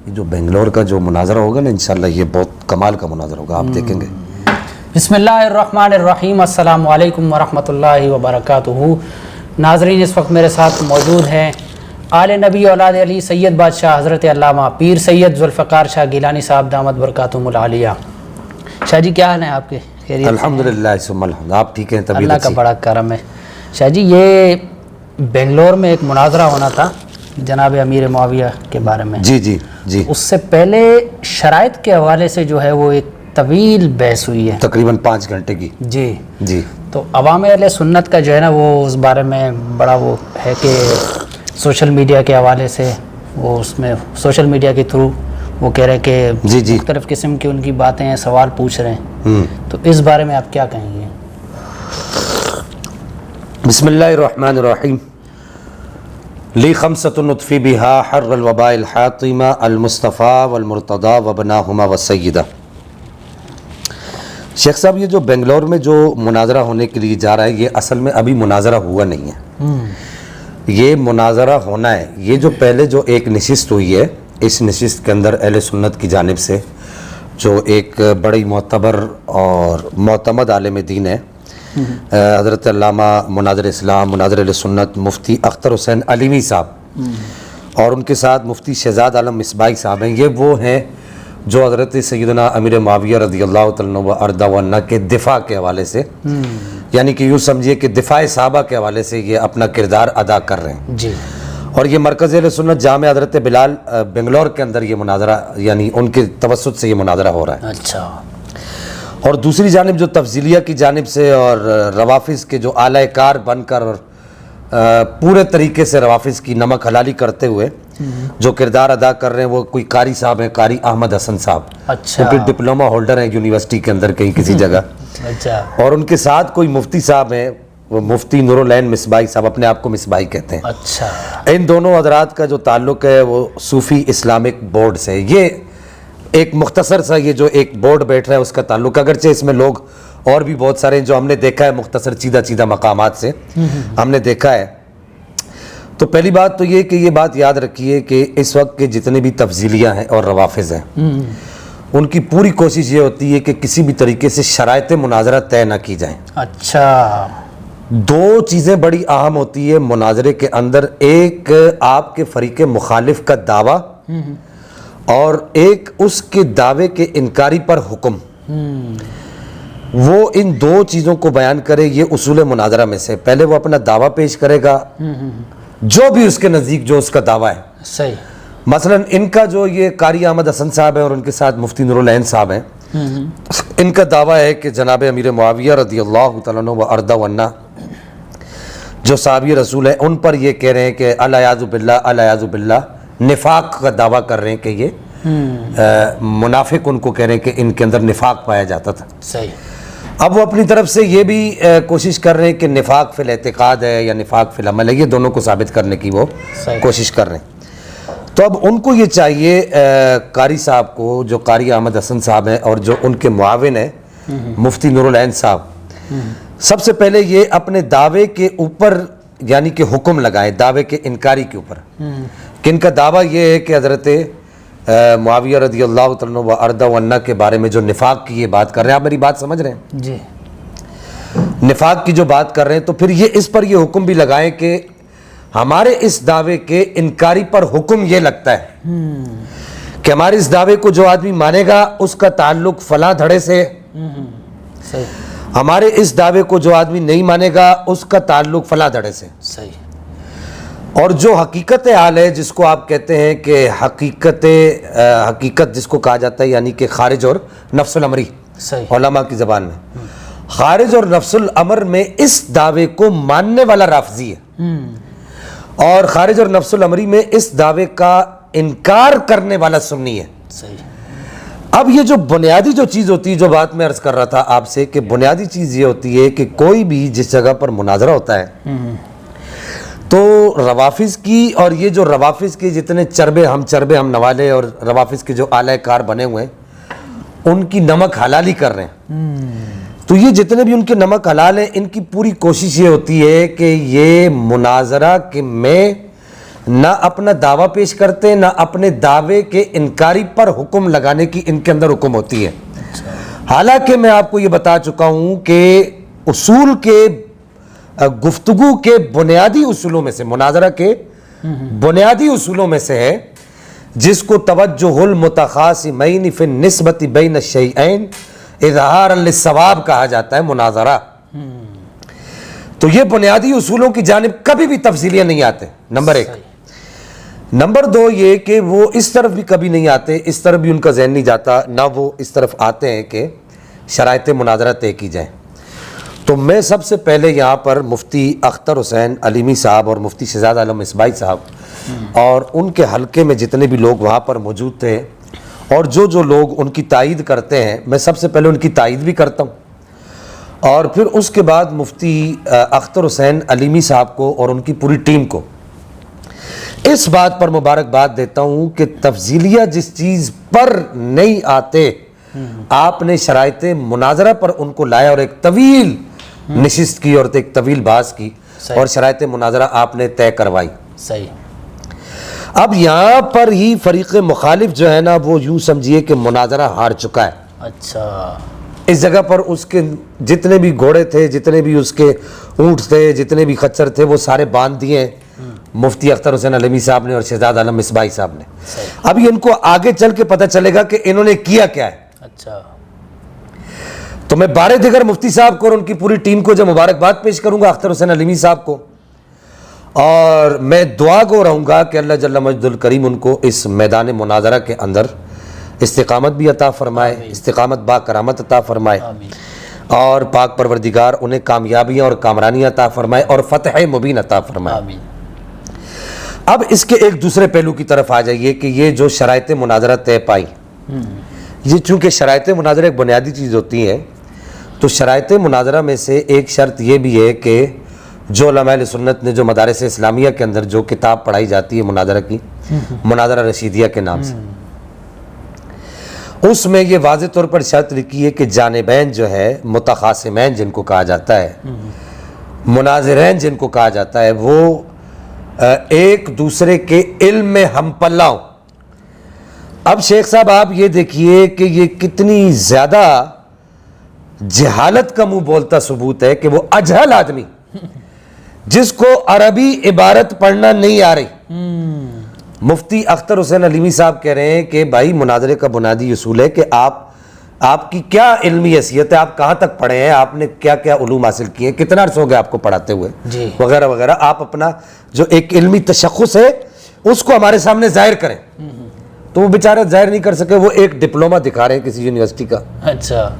جو بنگلور کا جو مناظرہ ہوگا نا انشاءاللہ یہ بہت کمال کا مناظرہ ہوگا، آپ دیکھیں گے۔ بسم اللہ الرحمن الرحیم، السلام علیکم ورحمۃ اللہ وبرکاتہ۔ ناظرین، اس وقت میرے ساتھ موجود ہیں آل نبی اولاد علی سید بادشاہ حضرت علامہ پیر سید ذوالفقار شاہ گیلانی صاحب دامت برکاتہم العالیہ۔ شاہ جی کیا حال ہیں آپ کے؟ خیریت؟ الحمدللہ ثم الحمد، آپ ٹھیک ہیں؟ طبیعت اللہ کا بڑا کرم ہے۔ شاہ جی یہ بنگلور میں ایک مناظرہ ہونا تھا جناب امیر معاویہ کے بارے میں، جی، اس سے پہلے شرائط کے حوالے سے جو ہے وہ ایک طویل بحث ہوئی ہے، تقریباً 5 گھنٹے کی۔ جی تو عوام اہل سنت کا جو ہے نا وہ اس بارے میں بڑا وہ ہے کہ سوشل میڈیا کے حوالے سے وہ اس میں سوشل میڈیا کے تھرو وہ کہہ رہے ہیں کہ جی مختلف قسم کی ان کی باتیں ہیں، سوال پوچھ رہے ہیں، تو اس بارے میں آپ کیا کہیں گے؟ بسم اللہ الرحمن الرحیم۔ لی خمسۃ نطفی بہا حر الوباء الحاطمہ المصطفیٰ والمرتضیٰ وبناہما والسیدہ۔ شیخ صاحب یہ جو بنگلور میں جو مناظرہ ہونے کے لیے جا رہا ہے یہ اصل میں ابھی مناظرہ ہوا نہیں ہے، یہ مناظرہ ہونا ہے۔ یہ جو پہلے جو ایک نشست ہوئی ہے، اس نشست کے اندر اہل سنت کی جانب سے جو ایک بڑی معتبر اور معتمد عالم دین ہے حضرت علامہ مناظر اسلام مناظر اہل سنت مفتی اختر حسین علیمی صاحب اور ان کے ساتھ مفتی شہزاد عالم مصباحی صاحب ہیں، یہ وہ ہیں جو حضرت سیدنا امیر معاویہ رضی اللہ تعالیٰ عنہ وارضہ عنہ کے دفاع کے حوالے سے، یعنی کہ یوں سمجھیے کہ دفاع صحابہ کے حوالے سے یہ اپنا کردار ادا کر رہے ہیں جی۔ اور یہ مرکز اہل سنت جامع حضرت بلال بنگلور کے اندر یہ مناظرہ، یعنی ان کے توسط سے یہ مناظرہ ہو رہا ہے۔ اچھا۔ اور دوسری جانب جو تفضیلیہ کی جانب سے اور روافظ کے جو اعلی کار بن کر پورے طریقے سے روافظ کی نمک حلالی کرتے ہوئے جو کردار ادا کر رہے ہیں، وہ کوئی قاری صاحب ہیں، قاری احمد حسن صاحب، اچھا، وہ بھی ڈپلومہ ہولڈر ہیں یونیورسٹی کے اندر کہیں کسی جگہ، اچھا، اور ان کے ساتھ کوئی مفتی صاحب ہیں، وہ مفتی نور العین مصباحی صاحب، اپنے آپ کو مصباحی کہتے ہیں۔ اچھا۔ ان دونوں حضرات کا جو تعلق ہے وہ صوفی اسلامک بورڈ سے، یہ ایک مختصر سا یہ جو ایک بورڈ بیٹھ رہا ہے اس کا تعلق، اگرچہ اس میں لوگ اور بھی بہت سارے ہیں جو ہم نے دیکھا ہے مختصر چیدہ مقامات سے ہم نے دیکھا ہے۔ تو پہلی بات تو یہ کہ یہ بات یاد رکھیے کہ اس وقت کے جتنے بھی تفضیلیاں ہیں اور روافظ ہیں ان کی پوری کوشش یہ ہوتی ہے کہ کسی بھی طریقے سے شرائط مناظرہ طے نہ کی جائیں۔ اچھا۔ 2 چیزیں بڑی اہم ہوتی ہے مناظرے کے اندر، ایک آپ کے فریق مخالف کا دعویٰ اور ایک اس کے دعوے کے انکاری پر حکم، وہ ان 2 چیزوں کو بیان کرے۔ یہ اصول مناظرہ میں سے پہلے وہ اپنا دعویٰ پیش کرے گا جو بھی اس کے نزدیک جو اس کا دعویٰ ہے۔ صحیح۔ مثلا ان کا جو یہ قاری احمد حسن صاحب ہیں اور ان کے ساتھ مفتی نور العین صاحب ہیں، ان کا دعویٰ ہے کہ جناب امیر معاویہ رضی اللہ تعالیٰ عنہ وارضہ عنہ جو صحابی رسول ہیں ان پر یہ کہہ رہے ہیں کہ الیاذ باللہ نفاق کا دعویٰ کر رہے ہیں کہ یہ منافق ان کو کہہ رہے ہیں کہ ان کے اندر نفاق پایا جاتا تھا۔ صحیح۔ اب وہ اپنی طرف سے یہ بھی کوشش کر رہے ہیں کہ نفاق فی الاعتقاد ہے یا نفاق فی العمل ہے، یہ دونوں کو ثابت کرنے کی وہ کوشش کر رہے ہیں۔ تو اب ان کو یہ چاہیے قاری صاحب کو، جو قاری احمد حسن صاحب ہیں اور جو ان کے معاون ہیں مفتی نور العین صاحب، سب سے پہلے یہ اپنے دعوے کے اوپر یعنی کہ حکم لگائیں، دعوے کے انکاری کے اوپر، کہ ان کا دعویٰ یہ ہے کہ حضرت معاویہ رضی اللہ تعالیٰ عنہ وارضہ عنہ کے بارے میں جو نفاق کی یہ بات کر رہے ہیں، آپ میری بات سمجھ رہے ہیں؟ جی۔ نفاق کی جو بات کر رہے ہیں تو پھر یہ اس پر یہ حکم بھی لگائیں کہ ہمارے اس دعوے کے انکاری پر حکم یہ لگتا ہے کہ ہمارے اس دعوے کو جو آدمی مانے گا اس کا تعلق فلاں دھڑے سے، صحیح، ہمارے اس دعوے کو جو آدمی نہیں مانے گا اس کا تعلق فلاں دھڑے سے۔ صحیح۔ اور جو حقیقت حال ہے جس کو آپ کہتے ہیں کہ حقیقت جس کو کہا جاتا ہے یعنی کہ خارج اور نفس الامری، صحیح، علماء کی زبان میں خارج اور نفس الامر میں اس دعوے کو ماننے والا رافضی ہے، اور خارج اور نفس الامری میں اس دعوے کا انکار کرنے والا سنی ہے۔ صحیح۔ اب یہ جو بنیادی جو چیز ہوتی ہے، جو بات میں عرض کر رہا تھا آپ سے، کہ بنیادی چیز یہ ہوتی ہے کہ کوئی بھی جس جگہ پر مناظرہ ہوتا ہے تو روافظ کی، اور یہ جو روافظ کے جتنے چربے ہم نوالے اور روافظ کے جو اعلی کار بنے ہوئے ہیں ان کی نمک حلالی کر رہے ہیں، تو یہ جتنے بھی ان کے نمک حلال ہیں ان کی پوری کوشش یہ ہوتی ہے کہ یہ مناظرہ کہ میں نہ اپنا دعویٰ پیش کرتے، نہ اپنے دعوے کے انکاری پر حکم لگانے کی ان کے اندر حکم ہوتی ہے۔ حالانکہ میں آپ کو یہ بتا چکا ہوں کہ اصول کے گفتگو کے بنیادی اصولوں میں سے، مناظرہ کے بنیادی اصولوں میں سے ہے جس کو توجہ المتخاصمین فی النسبۃ بین الشیئین اظہارا للصواب کہا جاتا ہے، مناظرہ۔ تو یہ بنیادی اصولوں کی جانب کبھی بھی تفصیلیاں نہیں آتے، نمبر ایک۔ نمبر دو یہ کہ وہ اس طرف بھی کبھی نہیں آتے، اس طرف بھی ان کا ذہن نہیں جاتا، نہ وہ اس طرف آتے ہیں کہ شرائط مناظرہ طے کی جائیں۔ تو میں سب سے پہلے یہاں پر مفتی اختر حسین علیمی صاحب اور مفتی شہزاد عالم مصباحی صاحب اور ان کے حلقے میں جتنے بھی لوگ وہاں پر موجود تھے اور جو لوگ ان کی تائید کرتے ہیں، میں سب سے پہلے ان کی تائید بھی کرتا ہوں، اور پھر اس کے بعد مفتی اختر حسین علیمی صاحب کو اور ان کی پوری ٹیم کو اس بات پر مبارکباد دیتا ہوں کہ تفضیلیہ جس چیز پر نہیں آتے، آپ نے شرائط مناظرہ پر ان کو لایا اور ایک طویل نشست کی اور ایک طویل بحث کی اور شرائط مناظرہ آپ نے طے کروائی۔ صحیح۔ اب یہاں پر ہی فریق مخالف جو ہے نا، وہ یوں سمجھیے کہ مناظرہ ہار چکا ہے۔ اچھا۔ اس جگہ پر اس کے جتنے بھی گھوڑے تھے، جتنے بھی اس کے اونٹ تھے، جتنے بھی خچر تھے، وہ سارے باندھ دیے مفتی اختر حسین علیمی صاحب نے اور شہزاد عالم مصباحی صاحب نے۔ اب ان کو آگے چل کے پتہ چلے گا کہ انہوں نے کیا کیا ہے۔ اچھا۔ تو میں بارے دیگر مفتی صاحب کو اور ان کی پوری ٹیم کو جو مبارکباد پیش کروں گا، اختر حسین علیمی صاحب کو، اور میں دعا گو رہوں گا کہ اللہ جل مجد الکریم ان کو اس میدان مناظرہ کے اندر استقامت بھی عطا فرمائے، استقامت با کرامت عطا فرمائے، اور پاک پروردگار انہیں کامیابیاں اور کامرانی عطا فرمائے اور فتح مبین عطا فرمائے۔ اب اس کے ایک دوسرے پہلو کی طرف آ جائیے کہ یہ جو شرائط مناظرہ طے پائی، یہ چونکہ شرائط مناظرہ ایک بنیادی چیز ہوتی ہے، تو شرائط مناظرہ میں سے ایک شرط یہ بھی ہے کہ جو علماء اہل سنت نے جو مدارس اسلامیہ کے اندر جو کتاب پڑھائی جاتی ہے مناظرہ کی، مناظرہ رشیدیہ کے نام سے، اس میں یہ واضح طور پر شرط لکھی ہے کہ جانبین جو ہے، متخاصمین جن کو کہا جاتا ہے، مناظرین جن کو کہا جاتا ہے، وہ ایک دوسرے کے علم میں ہم پلہ ہوں۔ اب شیخ صاحب آپ یہ دیکھیے کہ یہ کتنی زیادہ جہالت کا منہ بولتا ثبوت ہے کہ وہ اجہل آدمی جس کو عربی عبارت پڑھنا نہیں آ رہی، مفتی اختر حسین علیمی صاحب کہہ رہے ہیں کہ بھائی مناظرے کا بنیادی اصول ہے کہ آپ کی کیا علمی حیثیت ہے، آپ کہاں تک پڑھے ہیں، آپ نے کیا کیا علوم حاصل کیے ہیں، کتنا عرصہ ہو گیا آپ کو پڑھاتے ہوئے، وغیرہ وغیرہ، آپ اپنا جو ایک علمی تشخص ہے اس کو ہمارے سامنے ظاہر کریں۔ تو وہ بیچارے ظاہر نہیں کر سکے، وہ ایک ڈپلومہ دکھا رہے ہیں کسی یونیورسٹی کا۔ اچھا۔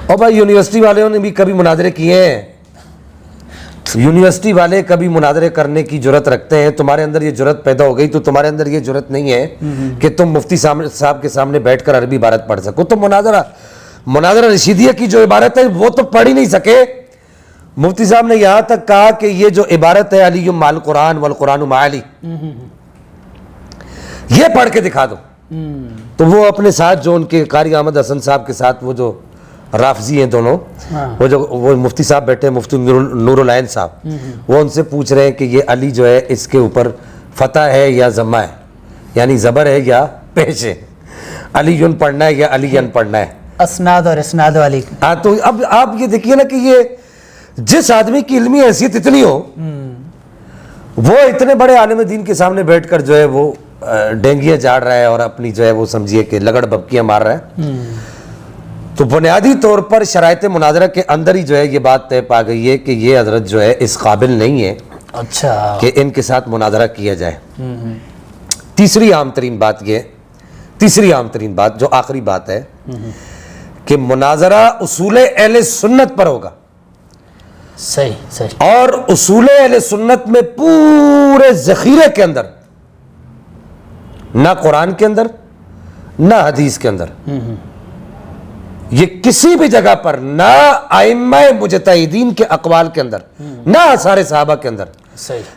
اور بھائی یونیورسٹی والوں نے بھی کبھی مناظرے کیے ہیں، یونیورسٹی والے کبھی مناظرے کرنے کی جرت رکھتے ہیں، تمہارے اندر یہ جرت پیدا ہو گئی تو تمہارے اندر یہ جرت نہیں ہے کہ تم مفتی صاحب کے سامنے بیٹھ کر عربی عبارت پڑھ سکو۔ تو مناظرہ رشیدیہ کی جو عبارت ہے وہ تو پڑھ ہی نہیں سکے۔ مفتی صاحب نے یہاں تک کہا کہ یہ جو عبارت ہے علی مع القرآن والقرآن مع علی، یہ پڑھ کے دکھا دو۔ تو وہ اپنے ساتھ جو ان کے قاری احمد حسن صاحب کے ساتھ وہ جو رافضی ہیں دونوں، وہ مفتی صاحب بیٹھے ہیں، مفتی نور العین صاحب، وہ ان سے پوچھ رہے ہیں کہ یہ علی جو ہے اس کے اوپر فتح ہے یا ضمہ ہے، یعنی زبر ہے یا پیش ہے، علی یون پڑھنا ہے یا علی ین پڑھنا ہے، اسناد اور اسناد والی۔ ہاں، تو اب آپ یہ دیکھیے نا کہ یہ جس آدمی کی علمی حیثیت اتنی ہو، وہ اتنے بڑے عالم دین کے سامنے بیٹھ کر جو ہے وہ ڈینگیاں جاڑ رہا ہے اور اپنی جو ہے وہ سمجھیے کہ لگڑ ببکیاں مار رہا ہے۔ تو بنیادی طور پر شرائط مناظرہ کے اندر ہی جو ہے یہ بات طے پا گئی ہے کہ یہ حضرت جو ہے اس قابل نہیں ہے اچھا کہ ان کے ساتھ مناظرہ کیا جائے۔ تیسری عام ترین بات جو آخری بات ہے کہ مناظرہ اصول اہل سنت پر ہوگا۔ صحیح۔ اور اصول اہل سنت میں پورے ذخیرے کے اندر، نہ قرآن کے اندر نہ حدیث کے اندر، یہ کسی بھی جگہ پر، نہ ائمہ مجتہدین کے اقوال کے اندر، نہ آثار صحابہ کے اندر،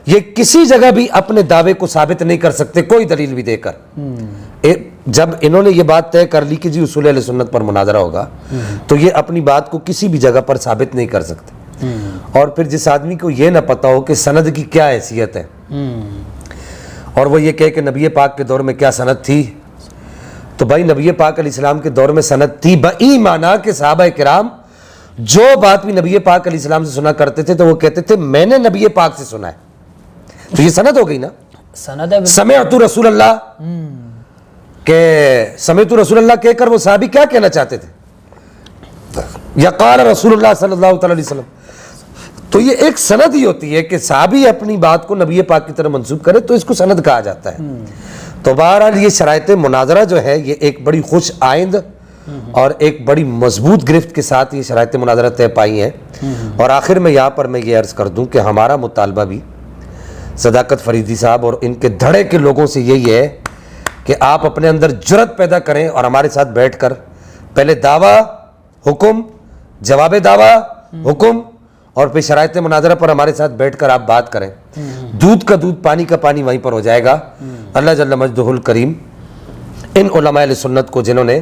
یہ کسی جگہ بھی اپنے دعوے کو ثابت نہیں کر سکتے کوئی دلیل بھی دے کر۔ جب انہوں نے یہ بات طے کر لی کہ جی اصول اہل سنت پر مناظرہ ہوگا، تو یہ اپنی بات کو کسی بھی جگہ پر ثابت نہیں کر سکتے۔ اور پھر جس آدمی کو یہ نہ پتا ہو کہ سند کی کیا حیثیت ہے، اور وہ یہ کہے کہ نبی پاک کے دور میں کیا سند تھی، تو بھائی نبی پاک علیہ السلام کے دور میں سند تھی بایمانہ کہ صحابہ کرام جو بات بھی نبی پاک علیہ السلام سے سنا کرتے تھے تو وہ کہتے تھے میں نے نبی پاک سے سنا ہے، تو یہ سند ہو گئی نا. سند ہے. سمعت رسول اللہ کہ سمعت رسول اللہ کہہ کر وہ صحابی کیا کہنا چاہتے تھے، یا قال رسول اللہ صلی اللہ تعالی علیہ وسلم. تو یہ ایک سند ہی ہوتی ہے کہ صحابی اپنی بات کو نبی پاک کی طرف منسوب کرے تو اس کو سند کہا جاتا ہے. تو بہرحال یہ شرائط مناظرہ جو ہے یہ ایک بڑی خوش آئند اور ایک بڑی مضبوط گرفت کے ساتھ یہ شرائط مناظرہ طے پائی ہیں. اور آخر میں یہاں پر میں یہ عرض کر دوں کہ ہمارا مطالبہ بھی صداقت فریدی صاحب اور ان کے دھڑے کے لوگوں سے یہی ہے کہ آپ اپنے اندر جرأت پیدا کریں اور ہمارے ساتھ بیٹھ کر پہلے دعویٰ حکم، جواب دعویٰ حکم، اور پھر شرائط مناظرہ پر ہمارے ساتھ بیٹھ کر آپ بات کریں. دودھ کا دودھ پانی کا پانی وہیں پر ہو جائے گا. اللہ جل مجدہ الکریم ان علماء اہل سنت کو جنہوں نے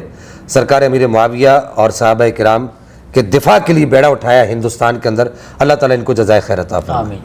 سرکار امیر معاویہ اور صحابہ کرام کے دفاع کے لیے بیڑا اٹھایا ہندوستان کے اندر، اللہ تعالیٰ ان کو جزائے خیر عطا فرمائے. آمین.